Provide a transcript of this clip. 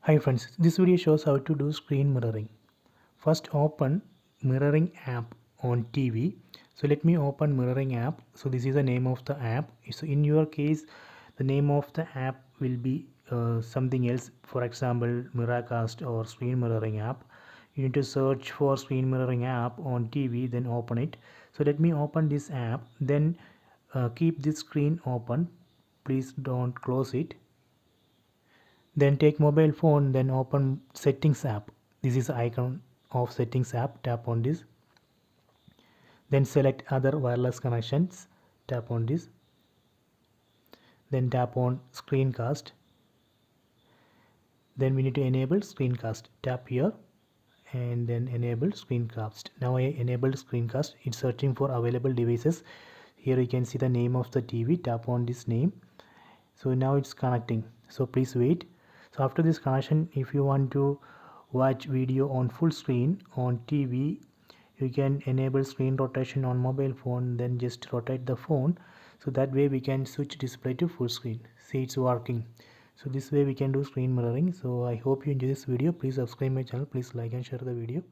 Hi friends, this video shows how to do screen mirroring. First open mirroring app on TV. So let me open mirroring app. So this is the name of the app. So in your case, the name of the app will be something else. For example, Miracast or screen mirroring app. You need to search for screen mirroring app on TV, then open it. So let me open this app. Then keep this screen open. Please don't close it. Then take mobile phone, then open settings app. This is the icon of settings app. Tap on this. Then select other wireless connections. Tap on this. Then tap on screencast. Then we need to enable screencast. Tap here and then enable screencast. Now I enabled screencast. It's searching for available devices. Here you can see the name of the TV. Tap on this name. So now it's connecting. So please wait. So after this connection, if you want to watch video on full screen on TV, you can enable screen rotation on mobile phone, then just rotate the phone. So that way we can switch display to full screen. See, it's working. So this way we can do screen mirroring. So I hope you enjoy this video. Please subscribe my channel. Please like and share the video.